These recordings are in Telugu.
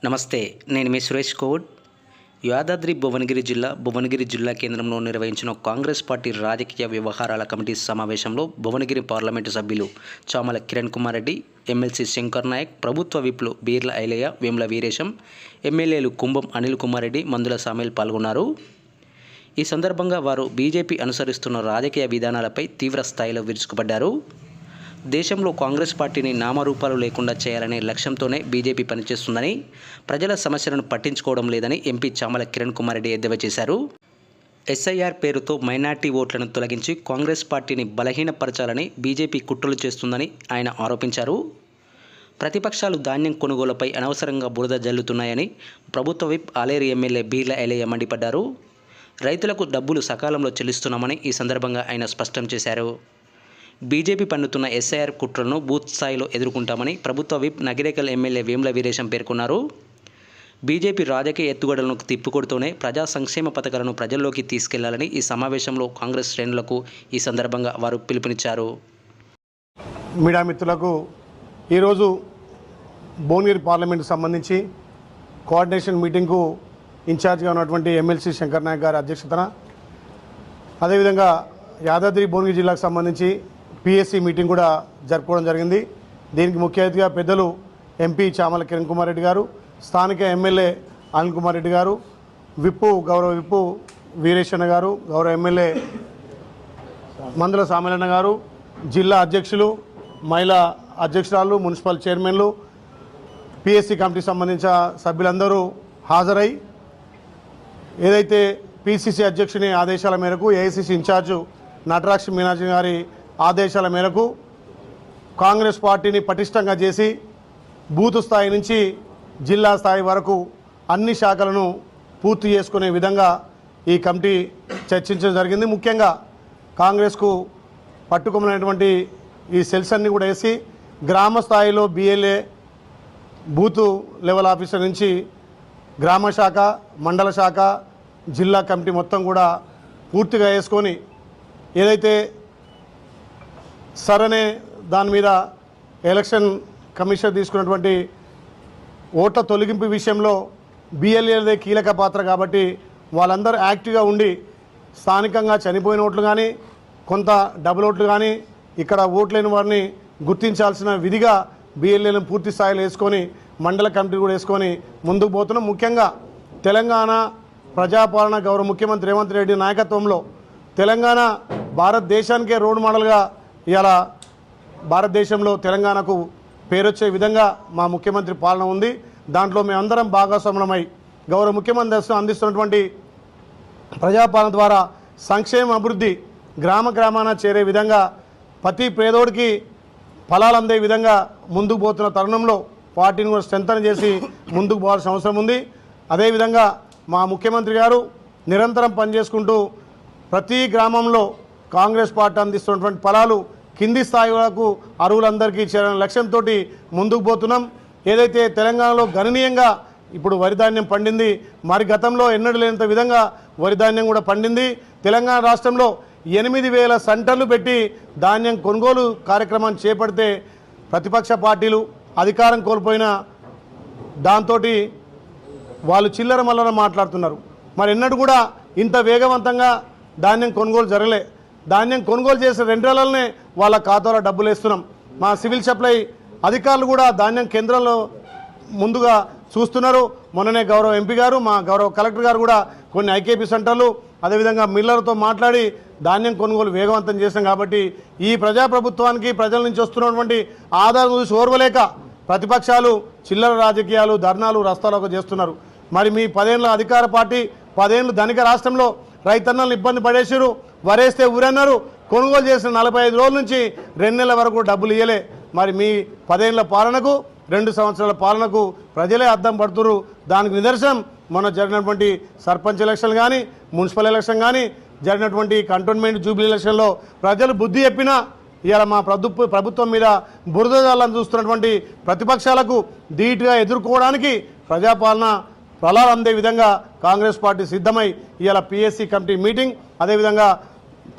నమస్తే, నేను మీ సురేష్ కోడ్. యాదాద్రి భువనగిరి జిల్లా కేంద్రంలో నిర్వహించిన కాంగ్రెస్ పార్టీ రాజకీయ వ్యవహారాల కమిటీ సమావేశంలో భువనగిరి పార్లమెంటు సభ్యులు చామల కిరణ్ కుమార్ రెడ్డి, ఎమ్మెల్సీ శంకర్ నాయక్, ప్రభుత్వ విప్లు బీర్ల ఐలయ్య, వేముల వీరేశం, ఎమ్మెల్యేలు కుంభం అనిల్ కుమార్ రెడ్డి, మందుల సామేల్ పాల్గొన్నారు. ఈ సందర్భంగా వారు బీజేపీ అనుసరిస్తున్న రాజకీయ విధానాలపై తీవ్ర స్థాయిలో విరుచుకుపడ్డారు. దేశంలో కాంగ్రెస్ పార్టీని నామరూపాలు లేకుండా చేయాలనే లక్ష్యంతోనే బీజేపీ పనిచేస్తుందని, ప్రజల సమస్యలను పట్టించుకోవడం లేదని ఎంపీ చామల కిరణ్ కుమార్ రెడ్డి ఎద్దేవా చేశారు. ఎస్ఐఆర్ పేరుతో మైనార్టీ ఓట్లను తొలగించి కాంగ్రెస్ పార్టీని బలహీనపరచాలని బీజేపీ కుట్రలు చేస్తుందని ఆయన ఆరోపించారు. ప్రతిపక్షాలు ధాన్యం కొనుగోలుపై అనవసరంగా బురద జల్లుతున్నాయని ప్రభుత్వ విప్ ఆలేరు ఎమ్మెల్యే బీర్ల ఐలయ్య మండిపడ్డారు. రైతులకు డబ్బులు సకాలంలో చెల్లిస్తున్నామని ఈ సందర్భంగా ఆయన స్పష్టం చేశారు. బీజేపీ పన్నుతున్న ఎస్ఐఆర్ కుట్రలను బూత్ స్థాయిలో ఎదుర్కొంటామని ప్రభుత్వ విప్ నగిరేకల్ ఎమ్మెల్యే వేముల వీరేశం పేర్కొన్నారు. బీజేపీ రాజకీయ ఎత్తుగడలను తిప్పికొడుతూనే ప్రజా సంక్షేమ పథకాలను ప్రజల్లోకి తీసుకెళ్లాలని ఈ సమావేశంలో కాంగ్రెస్ శ్రేణులకు ఈ సందర్భంగా వారు పిలుపునిచ్చారు. మీడియా మిత్రులకు ఈరోజు భువనగిరి పార్లమెంటుకు సంబంధించి కోఆర్డినేషన్ మీటింగ్కు ఇన్ఛార్జ్గా ఉన్నటువంటి ఎమ్మెల్సీ శంకర్ నాయక్ గారి అధ్యక్షతన, అదేవిధంగా యాదాద్రి భువనగిరి జిల్లాకు సంబంధించి పిఎస్సి మీటింగ్ కూడా జరుపుకోవడం జరిగింది. దీనికి ముఖ్య అతిథిగా పెద్దలు ఎంపీ చామల కిరణ్ కుమార్ రెడ్డి గారు, స్థానిక ఎమ్మెల్యే అనిల్ కుమార్ రెడ్డి గారు, గౌరవ విప్పు వీరేశన్న గారు, గౌరవ ఎమ్మెల్యే మందుల సామలన్న గారు, జిల్లా అధ్యక్షులు, మహిళా అధ్యక్షురాలు, మున్సిపల్ చైర్మన్లు, పిఎస్సి కమిటీకి సంబంధించిన సభ్యులందరూ హాజరై ఏదైతే పిసిసి అధ్యక్షుని ఆదేశాల మేరకు, ఏఐసిసి ఇన్ఛార్జు నటరాక్ష మీనాక్షి గారి ఆదేశాల మేరకు కాంగ్రెస్ పార్టీని పటిష్టంగా చేసి బూత్ స్థాయి నుంచి జిల్లా స్థాయి వరకు అన్ని శాఖలను పూర్తి చేసుకునే విధంగా ఈ కమిటీ చర్చించడం జరిగింది. ముఖ్యంగా కాంగ్రెస్కు పట్టుకొమ్మనటువంటి ఈ సెల్స్ అన్నీ కూడా వేసి గ్రామ స్థాయిలో బిఎల్ఏ, బూత్ లెవెల్ ఆఫీసర్ నుంచి గ్రామ శాఖ, మండల శాఖ, జిల్లా కమిటీ మొత్తం కూడా పూర్తిగా వేసుకొని ఏదైతే సరనే దాని మీద ఎలక్షన్ కమిషన్ తీసుకున్నటువంటి ఓట్ల తొలగింపు విషయంలో బిఎల్ఏదే కీలక పాత్ర కాబట్టి వాళ్ళందరూ యాక్టివ్గా ఉండి స్థానికంగా చనిపోయిన ఓట్లు కానీ, కొంత డబుల్ ఓట్లు కానీ, ఇక్కడ ఓట్లేని వారిని గుర్తించాల్సిన విధిగా బిఎల్ఏలను పూర్తి స్థాయిలో వేసుకొని మండల కమిటీ కూడా వేసుకొని ముందుకు పోతున్నాం. ముఖ్యంగా తెలంగాణ ప్రజాపాలన గౌరవ ముఖ్యమంత్రి రేవంత్ రెడ్డి నాయకత్వంలో తెలంగాణ భారతదేశానికే రోల్ మోడల్గా ఇవాళ భారతదేశంలో తెలంగాణకు పేరొచ్చే విధంగా మా ముఖ్యమంత్రి పాలన ఉంది. దాంట్లో మేమందరం భాగస్వామ్యమై గౌరవ ముఖ్యమంత్రి అందిస్తున్నటువంటి ప్రజాపాలన ద్వారా సంక్షేమ అభివృద్ధి గ్రామాన చేరే విధంగా ప్రతి పేదోడికి ఫలాలు అందే విధంగా ముందుకు పోతున్న తరుణంలో పార్టీని కూడా స్ట్రెంథన్ చేసి ముందుకు పోవాల్సిన అవసరం ఉంది. అదేవిధంగా మా ముఖ్యమంత్రి గారు నిరంతరం పనిచేసుకుంటూ ప్రతి గ్రామంలో కాంగ్రెస్ పార్టీ అందిస్తున్నటువంటి ఫలాలు కింది స్థాయి వరకు అర్హులందరికీ చేరాలనే లక్ష్యంతో ముందుకు పోతున్నాం. ఏదైతే తెలంగాణలో గణనీయంగా ఇప్పుడు వరిధాన్యం పండింది, మరి గతంలో ఎన్నడూ లేనంత విధంగా వరిధాన్యం కూడా పండింది. తెలంగాణ రాష్ట్రంలో 8,000 సెంటర్లు పెట్టి ధాన్యం కొనుగోలు కార్యక్రమాన్ని చేపడితే ప్రతిపక్ష పార్టీలు అధికారం కోల్పోయిన దాంతో వాళ్ళు చిల్లర మల్లర మాట్లాడుతున్నారు. మరి ఎన్నడూ కూడా ఇంత వేగవంతంగా ధాన్యం కొనుగోలు జరగలే. ధాన్యం కొనుగోలు చేసిన 2 నెలలనే వాళ్ళ ఖాతాలో డబ్బులు వేస్తున్నాం. మా సివిల్ సప్లై అధికారులు కూడా ధాన్యం కేంద్రంలో ముందుగా చూస్తున్నారు. మొన్ననే గౌరవ ఎంపీ గారు, మా గౌరవ కలెక్టర్ గారు కూడా కొన్ని ఐకేపీ సెంటర్లు, అదేవిధంగా మిల్లర్తో మాట్లాడి ధాన్యం కొనుగోలు వేగవంతం చేశాం. కాబట్టి ఈ ప్రజాప్రభుత్వానికి ప్రజల నుంచి వస్తున్నటువంటి ఆధారం చూసి ఓర్వలేక ప్రతిపక్షాలు చిల్లర రాజకీయాలు, ధర్నాలు, రస్తాలకు చేస్తున్నారు. మరి మీ 10 ఏళ్ళ అధికార పార్టీ 10 ఏళ్ళు ధనిక రాష్ట్రంలో రైతన్నలను ఇబ్బంది పడేసారు. వరేస్తే ఊరన్నారు. కొనుగోలు చేసిన 45 రోజుల నుంచి 2 నెలల వరకు డబ్బులు ఇవ్వలే. మరి మీ 10 ఏళ్ళ పాలనకు, 2 సంవత్సరాల పాలనకు ప్రజలే అద్దం పడుతున్నారు. దానికి నిదర్శనం మొన్న జరిగినటువంటి సర్పంచ్ ఎలక్షన్ కానీ, మున్సిపల్ ఎలక్షన్ కానీ, జరిగినటువంటి కంటోన్మెంట్ జూబ్లీ ఎలక్షన్లో ప్రజలు బుద్ధి చెప్పినా ఇవాళ మా ప్రభుత్వం మీద బురద జల్లాలని చూస్తున్నటువంటి ప్రతిపక్షాలకు ధీటుగా ఎదుర్కోవడానికి ప్రజాపాలన ఫలాలు అందే విధంగా కాంగ్రెస్ పార్టీ సిద్ధమై ఇవాళ పిఎస్సి కమిటీ మీటింగ్, అదేవిధంగా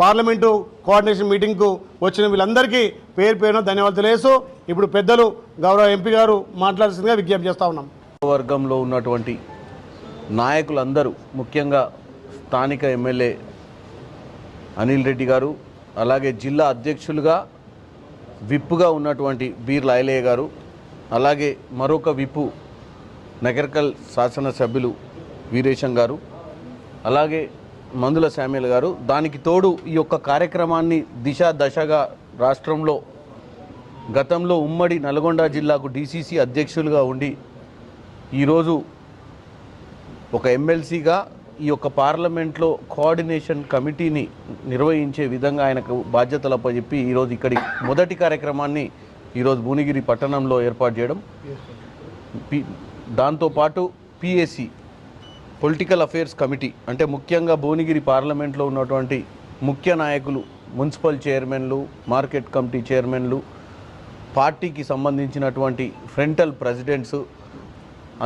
పార్లమెంటు కోఆర్డినేషన్ మీటింగ్కు వచ్చిన వీళ్ళందరికీ పేరు పేరున ధన్యవాదాలు తెలియజేస్తూ ఇప్పుడు పెద్దలు గౌరవ ఎంపీ గారు మాట్లాడాల్సిందిగా విజ్ఞప్తి చేస్తా ఉన్నాం. వర్గంలో ఉన్నటువంటి నాయకులందరూ, ముఖ్యంగా స్థానిక ఎమ్మెల్యే అనిల్ రెడ్డి గారు, అలాగే జిల్లా అధ్యక్షులుగా విప్పుగా ఉన్నటువంటి బీర్ల ఐలయ్య గారు, అలాగే మరొక విప్పు నగర్కల్ శాసనసభ్యులు వీరేశం గారు, అలాగే మందుల శామ్యుల్ గారు, దానికి తోడు ఈ యొక్క కార్యక్రమాన్ని దశగా రాష్ట్రంలో గతంలో ఉమ్మడి నల్గొండ జిల్లాకు డీసీసీ అధ్యక్షులుగా ఉండి ఈరోజు ఒక ఎమ్మెల్సీగా ఈ యొక్క పార్లమెంట్లో కోఆర్డినేషన్ కమిటీని నిర్వహించే విధంగా ఆయనకు బాధ్యతలు అప్పచెప్పి ఈరోజు ఇక్కడి మొదటి కార్యక్రమాన్ని ఈరోజు భువనగిరి పట్టణంలో ఏర్పాటు చేయడం, దాంతోపాటు పిఎస్సి పొలిటికల్ అఫేర్స్ కమిటీ, అంటే ముఖ్యంగా భువనగిరి పార్లమెంట్లో ఉన్నటువంటి ముఖ్య నాయకులు, మున్సిపల్ చైర్మన్లు, మార్కెట్ కమిటీ చైర్మన్లు, పార్టీకి సంబంధించినటువంటి ఫ్రంటల్ ప్రెసిడెంట్స్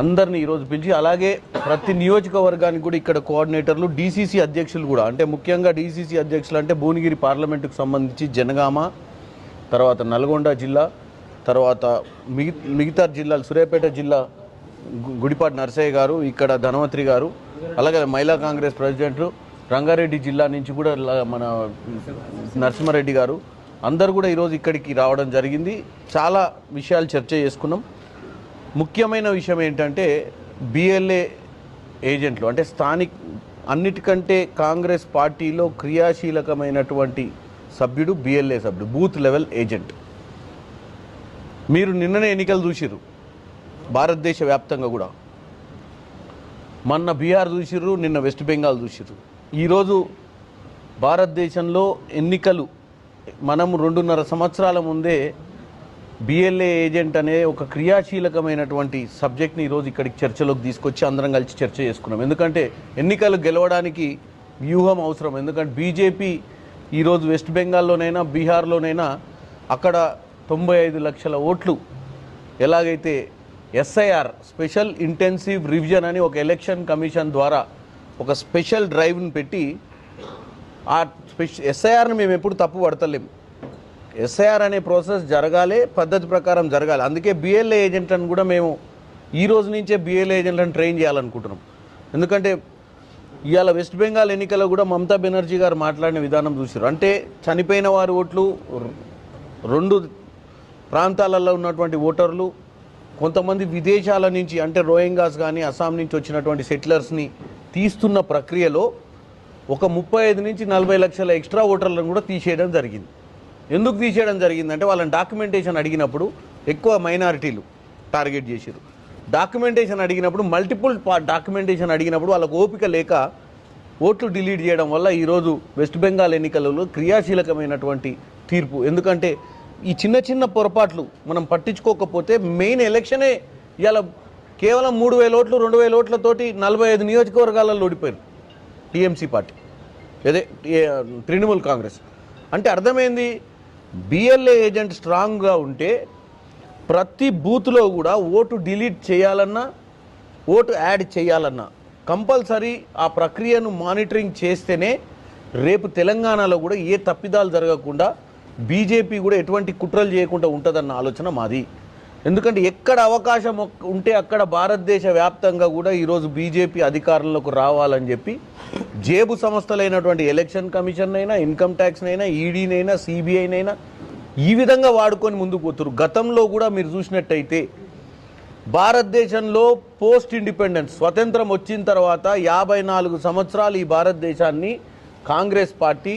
అందరినీ ఈరోజు పిలిచి, అలాగే ప్రతి నియోజకవర్గానికి కూడా ఇక్కడ కోఆర్డినేటర్లు, డీసీసీ అధ్యక్షులు కూడా, అంటే ముఖ్యంగా డీసీసీ అధ్యక్షులు అంటే భువనగిరి పార్లమెంటుకు సంబంధించి జనగామ, తర్వాత నల్గొండ జిల్లా, తర్వాత మిగతా జిల్లాలు సూర్యాపేట జిల్లా గుడిపాటి నరసయ్య గారు, ఇక్కడ ధనవంత్రి గారు, అలాగే మహిళా కాంగ్రెస్ ప్రెసిడెంట్ రంగారెడ్డి జిల్లా నుంచి కూడా మన నరసింహారెడ్డి గారు, అందరూ కూడా ఈరోజు ఇక్కడికి రావడం జరిగింది. చాలా విషయాలు చర్చ చేసుకున్నాం. ముఖ్యమైన విషయం ఏంటంటే బిఎల్ఏ ఏజెంట్లు, అంటే అన్నిటికంటే కాంగ్రెస్ పార్టీలో క్రియాశీలకమైనటువంటి సభ్యుడు బిఎల్ఏ సభ్యుడు, బూత్ లెవెల్ ఏజెంట్. మీరు నిన్ననే ఎన్నికలు చూసిర్రు, భారతదేశ వ్యాప్తంగా కూడా మొన్న బీహార్ చూసిర్రు, నిన్న వెస్ట్ బెంగాల్ చూసిర్రు. ఈరోజు భారతదేశంలో ఎన్నికలు మనం 2.5 సంవత్సరాల ముందే బిఎల్ఏ ఏజెంట్ అనే ఒక క్రియాశీలకమైనటువంటి సబ్జెక్ట్ని ఈరోజు ఇక్కడికి చర్చలోకి తీసుకొచ్చి అందరం కలిసి చర్చ చేసుకున్నాం. ఎందుకంటే ఎన్నికలు గెలవడానికి వ్యూహం అవసరం. ఎందుకంటే బీజేపీ ఈరోజు వెస్ట్ బెంగాల్లోనైనా బీహార్లోనైనా అక్కడ 95 లక్షల ఓట్లు, ఎలాగైతే ఎస్ఐఆర్ స్పెషల్ ఇంటెన్సివ్ రివిజన్ అని ఒక ఎలక్షన్ కమిషన్ ద్వారా ఒక స్పెషల్ డ్రైవ్ని పెట్టి, ఆ ఎస్ఐఆర్ని మేము ఎప్పుడు తప్పు పడతలేము. ఎస్ఐఆర్ అనే ప్రాసెస్ జరగాలి, పద్ధతి ప్రకారం జరగాలి. అందుకే బిఎల్ఏ ఏజెంట్లను కూడా మేము ఈ రోజు నుంచే బిఎల్ఏ ఏజెంట్లను ట్రైన్ చేయాలనుకుంటున్నాం. ఎందుకంటే ఇవాళ వెస్ట్ బెంగాల్ ఎన్నికల్లో కూడా మమతా బెనర్జీ గారు మాట్లాడిన విధానం చూసారు. అంటే చనిపోయిన వారి ఓట్లు, 2 ప్రాంతాలలో ఉన్నటువంటి ఓటర్లు, కొంతమంది విదేశాల నుంచి అంటే రోహింగాస్ కానీ అస్సాం నుంచి వచ్చినటువంటి సెటిలర్స్ని తీస్తున్న ప్రక్రియలో ఒక 35 నుంచి 40 లక్షల ఎక్స్ట్రా ఓటర్లను కూడా తీసేయడం జరిగింది. ఎందుకు తీసేయడం జరిగిందంటే వాళ్ళని డాక్యుమెంటేషన్ అడిగినప్పుడు ఎక్కువ మైనారిటీలు టార్గెట్ చేశారు. డాక్యుమెంటేషన్ అడిగినప్పుడు మల్టిపుల్ డాక్యుమెంటేషన్ అడిగినప్పుడు వాళ్ళకు ఓపిక లేక ఓట్లు డిలీట్ చేయడం వల్ల ఈరోజు వెస్ట్ బెంగాల్ ఎన్నికలలో క్రియాశీలకమైనటువంటి తీర్పు. ఎందుకంటే ఈ చిన్న చిన్న పొరపాట్లు మనం పట్టించుకోకపోతే మెయిన్ ఎలక్షనే ఇవాళ కేవలం 3,000 ఓట్లు 2,000 ఓట్లతోటి 45 నియోజకవర్గాలలో ఓడిపోయారు టీఎంసీ పార్టీ, అదే తృణమూల్ కాంగ్రెస్. అంటే అర్థమైంది, బిఎల్ఏ ఏజెంట్ స్ట్రాంగ్గా ఉంటే ప్రతి బూత్లో కూడా ఓటు డిలీట్ చేయాలన్నా, ఓటు యాడ్ చేయాలన్నా కంపల్సరీ ఆ ప్రక్రియను మానిటరింగ్ చేస్తేనే రేపు తెలంగాణలో కూడా ఏ తప్పిదాలు జరగకుండా బీజేపీ కూడా ఎటువంటి కుట్రలు చేయకుండా ఉంటుందన్న ఆలోచన మాది. ఎందుకంటే ఎక్కడ అవకాశం ఉంటే అక్కడ భారతదేశ వ్యాప్తంగా కూడా ఈరోజు బీజేపీ అధికారంలోకి రావాలని చెప్పి జేబు సంస్థలైనటువంటి ఎలక్షన్ కమిషన్ అయినా, ఇన్కమ్ ట్యాక్స్నైనా, ఈడీనైనా, సిబిఐనైనా ఈ విధంగా వాడుకొని ముందుకు పోతున్నారు. గతంలో కూడా మీరు చూసినట్టయితే భారతదేశంలో పోస్ట్ ఇండిపెండెన్స్ స్వతంత్రం వచ్చిన తర్వాత 54 సంవత్సరాలు ఈ భారతదేశాన్ని కాంగ్రెస్ పార్టీ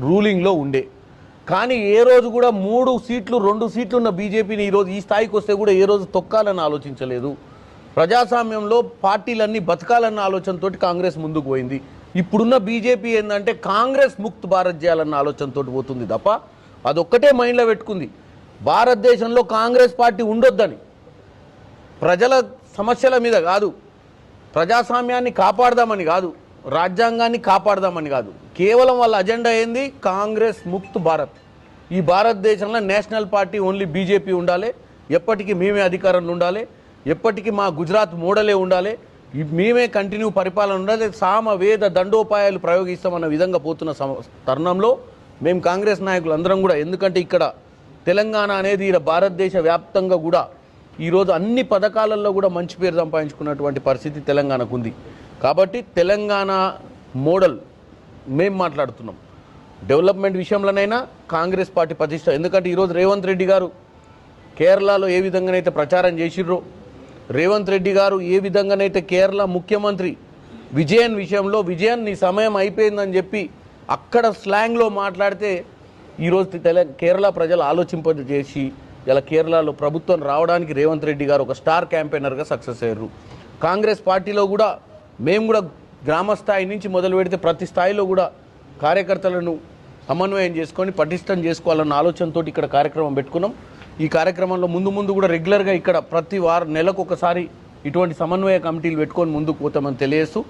రూలింగ్లో ఉండే. కానీ ఏ రోజు కూడా 3 సీట్లు 2 సీట్లు ఉన్న బీజేపీని ఈరోజు ఈ స్థాయికి వస్తే కూడా ఏ రోజు తొక్కాలని ఆలోచించలేదు. ప్రజాస్వామ్యంలో పార్టీలన్నీ బతకాలన్న ఆలోచనతో కాంగ్రెస్ ముందుకు పోయింది. ఇప్పుడున్న బీజేపీ ఏంటంటే కాంగ్రెస్ ముక్త్ భారత్ చేయాలన్న ఆలోచనతో పోతుంది తప్ప అదొక్కటే మైండ్లో పెట్టుకుంది, భారతదేశంలో కాంగ్రెస్ పార్టీ ఉండొద్దని. ప్రజల సమస్యల మీద కాదు, ప్రజాస్వామ్యాన్ని కాపాడదామని కాదు, రాజ్యాంగాన్ని కాపాడదామని కాదు, కేవలం వాళ్ళ అజెండా ఏంది, కాంగ్రెస్ ముక్త్ భారత్. ఈ భారతదేశంలో నేషనల్ పార్టీ ఓన్లీ బీజేపీ ఉండాలి, ఎప్పటికీ మేమే అధికారంలో ఉండాలి, ఎప్పటికీ మా గుజరాత్ మోడలే ఉండాలి, మేమే కంటిన్యూ పరిపాలన ఉండాలి, సామ వేద దండోపాయాలు ప్రయోగిస్తామన్న విధంగా పోతున్న తరుణంలో మేము కాంగ్రెస్ నాయకులు అందరం కూడా, ఎందుకంటే ఇక్కడ తెలంగాణ అనేది భారతదేశ వ్యాప్తంగా కూడా ఈరోజు అన్ని పథకాలలో కూడా మంచి పేరు సంపాదించుకున్నటువంటి పరిస్థితి తెలంగాణకు ఉంది. కాబట్టి తెలంగాణ మోడల్ మేము మాట్లాడుతున్నాం. డెవలప్మెంట్ విషయంలోనైనా కాంగ్రెస్ పార్టీ ప్రతిష్ట. ఎందుకంటే ఈరోజు రేవంత్ రెడ్డి గారు కేరళలో ఏ విధంగానైతే ప్రచారం చేసిర్రో, రేవంత్ రెడ్డి గారు ఏ విధంగానైతే కేరళ ముఖ్యమంత్రి విజయన్ విషయంలో విజయన్ నీ సమయం అయిపోయిందని చెప్పి అక్కడ స్లాంగ్లో మాట్లాడితే ఈరోజు కేరళ ప్రజలు ఆలోచింపజేసి ఇలా కేరళలో ప్రభుత్వం రావడానికి రేవంత్ రెడ్డి గారు ఒక స్టార్ క్యాంపెయినర్గా సక్సెస్ అయ్యారు. కాంగ్రెస్ పార్టీలో కూడా మేము కూడా గ్రామ స్థాయి నుంచి మొదలు పెడితే ప్రతి స్థాయిలో కూడా కార్యకర్తలను సమన్వయం చేసుకొని పటిష్టం చేసుకోవాలన్న ఆలోచనతో ఇక్కడ కార్యక్రమం పెట్టుకున్నాం. ఈ కార్యక్రమంలో ముందు కూడా రెగ్యులర్గా ఇక్కడ ప్రతి నెలకు ఒకసారి ఇటువంటి సమన్వయ కమిటీలు పెట్టుకొని ముందుకు పోతామని తెలియజేస్తూ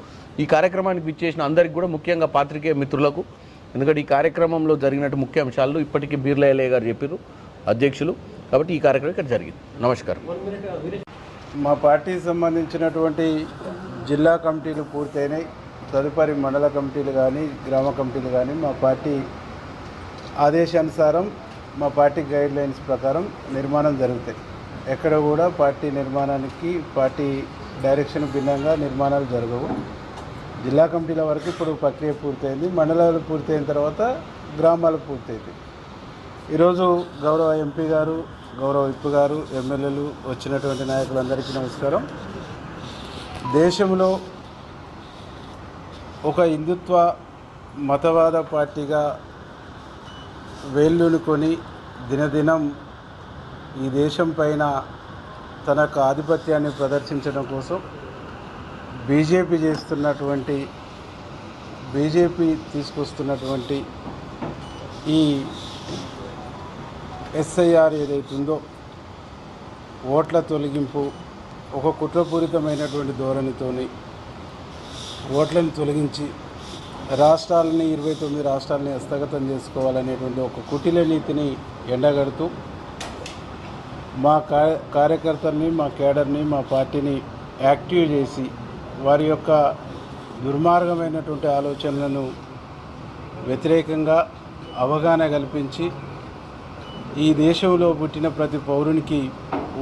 ఈ కార్యక్రమానికి విచ్చేసిన అందరికీ కూడా ముఖ్యంగా పాత్రికేయ మిత్రులకు, ఎందుకంటే ఈ కార్యక్రమంలో జరిగినట్టు ముఖ్య అంశాలు ఇప్పటికీ బీర్లయ్య గారు చెప్పారు అధ్యక్షులు. కాబట్టి ఈ కార్యక్రమం ఇక్కడ జరిగింది. నమస్కారం. మా పార్టీకి సంబంధించినటువంటి జిల్లా కమిటీలు పూర్తయినాయి. తదుపరి మండల కమిటీలు కానీ గ్రామ కమిటీలు కానీ మా పార్టీ ఆదేశానుసారం మా పార్టీ గైడ్ లైన్స్ ప్రకారం నిర్మాణం జరుగుతాయి. ఎక్కడ కూడా పార్టీ నిర్మాణానికి పార్టీ డైరెక్షన్ భిన్నంగా నిర్మాణాలు జరగవు. జిల్లా కమిటీల వరకు ఇప్పుడు ప్రక్రియ పూర్తయింది. మండలాలు పూర్తయిన తర్వాత గ్రామాలు పూర్తయింది. ఈరోజు గౌరవ ఎంపీ గారు, గౌరవ విప్ గారు, ఎమ్మెల్యేలు, వచ్చినటువంటి నాయకులందరికీ నమస్కారం. దేశంలో ఒక హిందుత్వ మతవాద పార్టీగా వేళ్ళూనుకొని దినదినం ఈ దేశం పైన తనకు ఆధిపత్యాన్ని ప్రదర్శించడం కోసం బీజేపీ తీసుకొస్తున్నటువంటి ఈ ఎస్ఐఆర్ ఏదైతుందో ఓట్ల తొలగింపు ఒక కుట్రపూరితమైనటువంటి ధోరణితోని ఓట్లను తొలగించి 29 రాష్ట్రాలని హస్తగతం చేసుకోవాలనేటువంటి ఒక కుటిల నీతిని ఎండగడుతూ మా కార్యకర్తల్ని, మా కేడర్ని, మా పార్టీని యాక్టివ్ చేసి వారి యొక్క దుర్మార్గమైనటువంటి ఆలోచనలను వ్యతిరేకంగా అవగాహన కల్పించి ఈ దేశంలో పుట్టిన ప్రతి పౌరునికి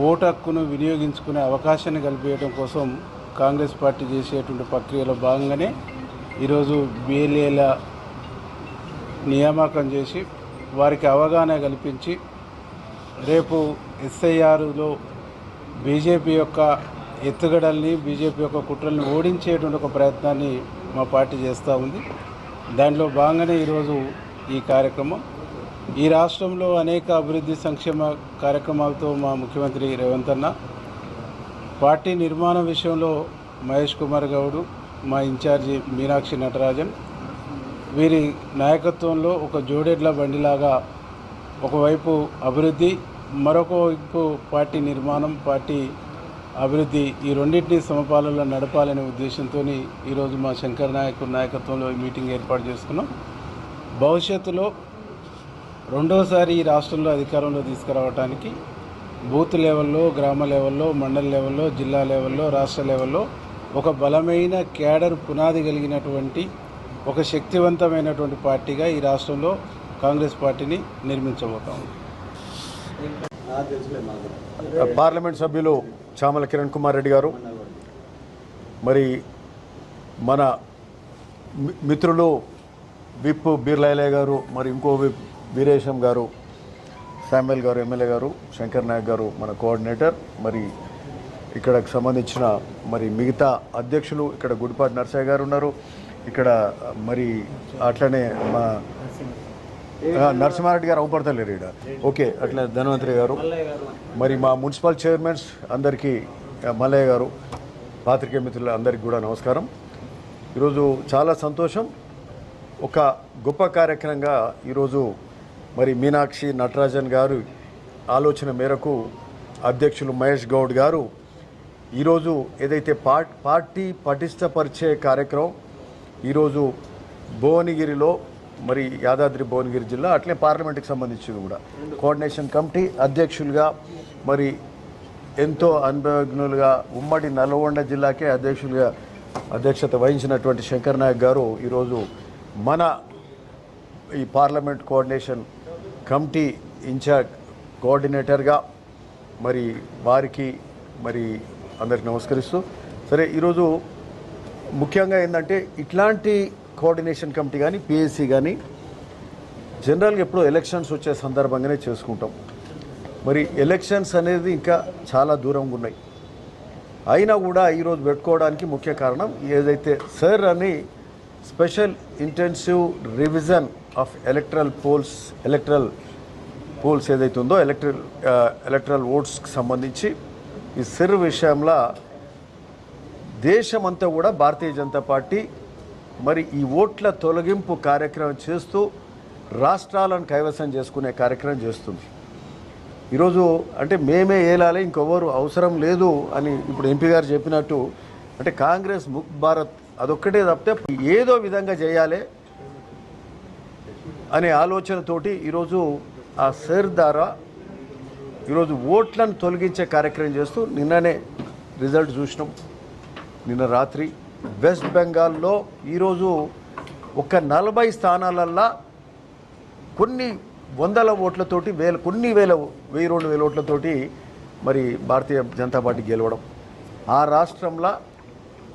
ఓటు హక్కును వినియోగించుకునే అవకాశాన్ని కల్పించడం కోసం కాంగ్రెస్ పార్టీ చేసేటువంటి ప్రక్రియలో భాగంగానే ఈరోజు బిఎల్ఏల నియామకం చేసి వారికి అవగాహన కల్పించి రేపు ఎస్ఐఆర్లో బీజేపీ యొక్క ఎత్తుగడల్ని, బీజేపీ యొక్క కుట్రల్ని ఓడించేటువంటి ఒక ప్రయత్నాన్ని మా పార్టీ చేస్తూ ఉంది. దాంట్లో భాగంగానే ఈరోజు ఈ కార్యక్రమం. ఈ రాష్ట్రంలో అనేక అభివృద్ధి సంక్షేమ కార్యక్రమాలతో మా ముఖ్యమంత్రి రేవంత్ అన్న, పార్టీ నిర్మాణం విషయంలో మహేష్ కుమార్ గౌడ్, మా ఇన్ఛార్జి మీనాక్షి నటరాజన్, వీరి నాయకత్వంలో ఒక జోడెడ్ల బండిలాగా ఒకవైపు అభివృద్ధి, మరొక వైపు పార్టీ నిర్మాణం, పార్టీ అభివృద్ధి, ఈ రెండింటినీ సమపాలలో నడపాలనే ఉద్దేశంతో ఈరోజు మా శంకర్ నాయకుడి నాయకత్వంలో ఈ మీటింగ్ ఏర్పాటు చేసుకున్నాం. భవిష్యత్తులో రెండోసారి ఈ రాష్ట్రంలో అధికారంలో తీసుకురావడానికి బూత్ లెవెల్లో, గ్రామ లెవెల్లో, మండల లెవెల్లో, జిల్లా లెవెల్లో, రాష్ట్ర లెవెల్లో ఒక బలమైన క్యాడర్ పునాది కలిగినటువంటి ఒక శక్తివంతమైనటువంటి పార్టీగా ఈ రాష్ట్రంలో కాంగ్రెస్ పార్టీని నిర్మించబోతాం. పార్లమెంట్ సభ్యులు చామల కిరణ్ కుమార్ రెడ్డి గారు, మరి మన మిత్రులు విప్ బీర్లయ్య గారు, మరి ఇంకో విప్ వీరేశం గారు, శామ్యుల్ గారు, ఎమ్మెల్యే గారు, శంకర్ నాయక్ గారు మన కోఆర్డినేటర్, మరి ఇక్కడకు సంబంధించిన మరి మిగతా అధ్యక్షులు, ఇక్కడ గుడిపాటి నర్సయ్య గారు ఉన్నారు, ఇక్కడ మరి అట్లనే మా నరసింహారెడ్డి గారు అవుపడతలేరు ఇక్కడ, ఓకే, అట్లా ధన్వంతరి గారు, మరి మా మున్సిపల్ చైర్మన్స్ అందరికీ, మల్లయ్య గారు, పాత్రికేయ మిత్రులు అందరికీ కూడా నమస్కారం. ఈరోజు చాలా సంతోషం. ఒక గొప్ప కార్యక్రమంగా ఈరోజు మరి మీనాక్షి నటరాజన్ గారు ఆలోచన మేరకు అధ్యక్షులు మహేష్ గౌడ్ గారు ఈరోజు ఏదైతే పార్టీ పటిష్టపరిచే కార్యక్రమం ఈరోజు భువనగిరిలో, మరి యాదాద్రి భువనగిరి జిల్లా అట్లే పార్లమెంట్కి సంబంధించింది కూడా కోఆర్డినేషన్ కమిటీ అధ్యక్షులుగా, మరి ఎంతో అనుభవజ్ఞులుగా ఉమ్మడి నల్గొండ జిల్లాకే అధ్యక్షత వహించినటువంటి శంకర్ నాయక్ గారు ఈరోజు మన ఈ పార్లమెంట్ కోఆర్డినేషన్ కమిటీ ఇన్ఛార్జ్ కోఆర్డినేటర్గా, మరి వారికి మరి అందరికి నమస్కరిస్తూ సరే ఈరోజు ముఖ్యంగా ఏంటంటే ఇట్లాంటి కోఆర్డినేషన్ కమిటీ కానీ పిఎస్సి కానీ జనరల్గా ఎప్పుడు ఎలక్షన్స్ వచ్చే సందర్భంగానే చేసుకుంటాం. మరి ఎలక్షన్స్ అనేది ఇంకా చాలా దూరంగా ఉన్నాయి. అయినా కూడా ఈరోజు పెట్టుకోవడానికి ముఖ్య కారణం ఏదైతే సర్ అని special intensive revision of electoral polls ఏదైతే ఉందో ఎలక్ట్రల్ ఓట్స్కి సంబంధించి ఈ సిర్ విషయంలో దేశమంతా కూడా భారతీయ జనతా పార్టీ మరి ఈ ఓట్ల తొలగింపు కార్యక్రమం చేస్తూ రాష్ట్రాలను కైవసం చేసుకునే కార్యక్రమం చేస్తుంది. ఈరోజు అంటే మేమే ఏలాలి ఇంకెవరు అవసరం లేదు అని ఇప్పుడు ఎంపీ గారు చెప్పినట్టు అంటే కాంగ్రెస్ ముక్త్ భారత్ అదొక్కటే తప్పితే ఏదో విధంగా చేయాలి అనే ఆలోచనతోటి ఈరోజు ఆ సర్ ద్వారా ఈరోజు ఓట్లను తొలగించే కార్యక్రమం చేస్తూ నిన్ననే రిజల్ట్ చూసినాం. నిన్న రాత్రి వెస్ట్ బెంగాల్లో ఈరోజు ఒక 40 స్థానాలల్లో కొన్ని వందల ఓట్లతోటి కొన్ని వేల 1000-2000 ఓట్లతోటి మరి భారతీయ జనతా పార్టీ గెలవడం. ఆ రాష్ట్రంలో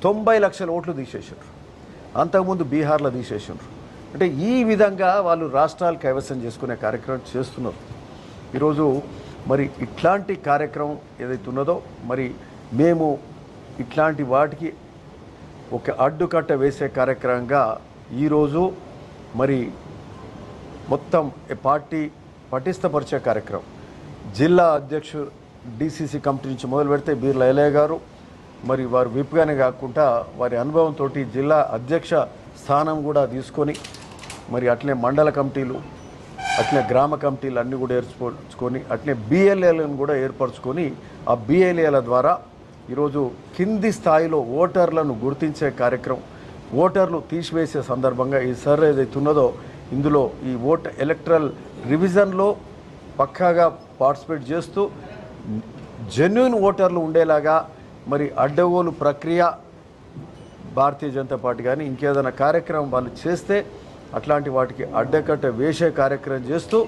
90 లక్షల ఓట్లు తీసేసారు. అంతకుముందు బీహార్లో తీసేసారు. అంటే ఈ విధంగా వాళ్ళు రాష్ట్రాలు కైవసం చేసుకునే కార్యక్రమం చేస్తున్నారు. ఈరోజు మరి ఇట్లాంటి కార్యక్రమం ఏదైతే ఉన్నదో మరి మేము ఇట్లాంటి వాటికి ఒక అడ్డుకట్ట వేసే కార్యక్రమంగా ఈరోజు మరి మొత్తం పార్టీ పటిష్టపరిచే కార్యక్రమం జిల్లా అధ్యక్షుడు డిసిసి కమిటీ నుంచి మొదలు పెడితే బీర్ల ఎలయ్య గారు మరి వారు విప్గానే కాకుండా వారి అనుభవంతో జిల్లా అధ్యక్ష స్థానం కూడా తీసుకొని మరి అట్లనే మండల కమిటీలు అట్లనే గ్రామ కమిటీలు అన్నీ కూడా ఏర్పరచుకొని అట్లనే బిఎల్ఏలను కూడా ఏర్పరచుకొని ఆ బిఎల్ఏల ద్వారా ఈరోజు కింది స్థాయిలో ఓటర్లను గుర్తించే కార్యక్రమం ఓటర్లు తీసివేసే సందర్భంగా ఈ సర్ ఏదైతే ఉన్నదో ఇందులో ఈ ఎలక్ట్రల్ రివిజన్లో పక్కాగా పార్టిసిపేట్ చేస్తూ జెన్యూన్ ఓటర్లు ఉండేలాగా మరి అడ్డగోలు ప్రక్రియ భారతీయ జనతా పార్టీ కానీ ఇంకేదైనా కార్యక్రమం వాళ్ళు చేస్తే అట్లాంటి వాటికి అడ్డకట్ట వేసే కార్యక్రమం చేస్తూ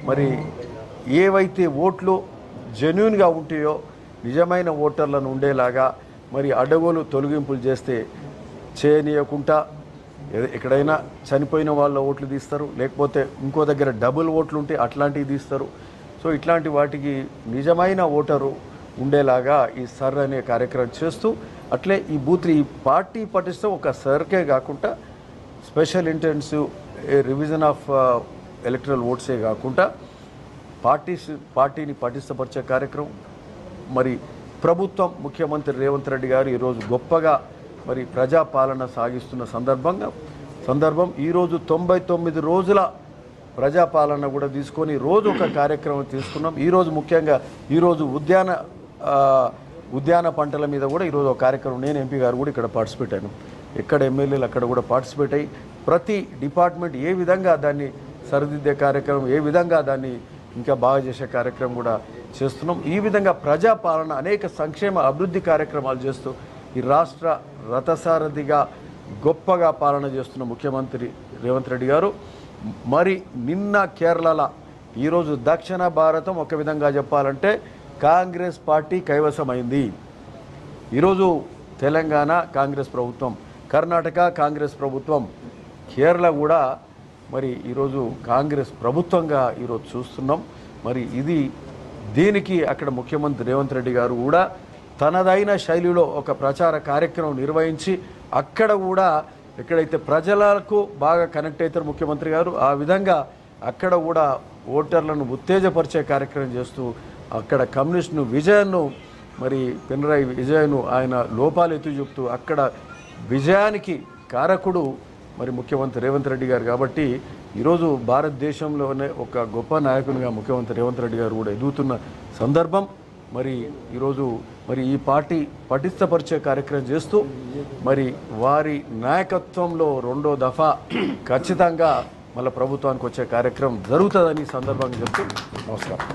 మరి ఏవైతే ఓట్లు జెన్యూన్గా ఉంటాయో నిజమైన ఓటర్లను ఉండేలాగా మరి అడ్డగోలు తొలగింపులు చేస్తే చేయనీయకుండా ఎక్కడైనా చనిపోయిన వాళ్ళ ఓట్లు తీస్తారు, లేకపోతే ఇంకో దగ్గర డబుల్ ఓట్లు ఉంటే అట్లాంటివి తీస్తారు. సో ఇట్లాంటి వాటికి నిజమైన ఓటరు ఉండేలాగా ఈ సర్ అనే కార్యక్రమం చేస్తూ అట్లే ఈ పార్టీ పటిష్టం ఒక సర్కే కాకుండా special intensive revision of electoral ఓట్సే కాకుండా పార్టీని పటిష్టపరిచే కార్యక్రమం మరి ప్రభుత్వం ముఖ్యమంత్రి రేవంత్ రెడ్డి గారు ఈరోజు గొప్పగా మరి ప్రజాపాలన సాగిస్తున్న సందర్భం ఈరోజు 99 రోజుల ప్రజాపాలన కూడా తీసుకొని రోజు ఒక కార్యక్రమం తీసుకున్నాం. ఈరోజు ముఖ్యంగా ఈరోజు ఉద్యాన పంటల మీద కూడా ఈరోజు ఒక కార్యక్రమం నేను ఎంపీ గారు కూడా ఇక్కడ పార్టిసిపేట్ అయ్యాను. ఎక్కడ ఎమ్మెల్యేలు అక్కడ కూడా పార్టిసిపేట్ అయ్యి ప్రతి డిపార్ట్మెంట్ ఏ విధంగా దాన్ని సరిదిద్దే కార్యక్రమం ఏ విధంగా దాన్ని ఇంకా బాగా చేసే కార్యక్రమం కూడా చేస్తున్నాం. ఈ విధంగా ప్రజాపాలన అనేక సంక్షేమ అభివృద్ధి కార్యక్రమాలు చేస్తూ ఈ రాష్ట్ర రథసారథిగా గొప్పగా పాలన చేస్తున్న ముఖ్యమంత్రి రేవంత్ రెడ్డి గారు మరి నిన్న కేరళలో ఈరోజు దక్షిణ భారతం ఒక విధంగా చెప్పాలంటే కాంగ్రెస్ పార్టీ కైవసమైంది. ఈరోజు తెలంగాణ కాంగ్రెస్ ప్రభుత్వం, కర్ణాటక కాంగ్రెస్ ప్రభుత్వం, కేరళ కూడా మరి ఈరోజు కాంగ్రెస్ ప్రభుత్వంగా ఈరోజు చూస్తున్నాం. మరి దీనికి అక్కడ ముఖ్యమంత్రి రేవంత్ రెడ్డి గారు కూడా తనదైన శైలిలో ఒక ప్రచార కార్యక్రమం నిర్వహించి అక్కడ కూడా ఎక్కడైతే ప్రజలకు బాగా కనెక్ట్ అవుతారు ముఖ్యమంత్రి గారు ఆ విధంగా అక్కడ కూడా ఓటర్లను ఉత్తేజపరిచే కార్యక్రమం చేస్తూ అక్కడ కమ్యూనిస్ట్ను విజయన్ను మరి పినరాయి విజయన్ను ఆయన లోపాలు ఎత్తి చూపుతూ అక్కడ విజయానికి కారకుడు మరి ముఖ్యమంత్రి రేవంత్ రెడ్డి గారు. కాబట్టి ఈరోజు భారతదేశంలోనే ఒక గొప్ప నాయకునిగా ముఖ్యమంత్రి రేవంత్ రెడ్డి గారు కూడా ఎదుగుతున్న సందర్భం. మరి ఈరోజు మరి ఈ పార్టీ పటిష్టపరిచే కార్యక్రమం చేస్తూ మరి వారి నాయకత్వంలో 2వ దఫా ఖచ్చితంగా మళ్ళీ ప్రభుత్వానికి వచ్చే కార్యక్రమం జరుగుతుందని సందర్భంగా చెప్తూ నమస్కారం.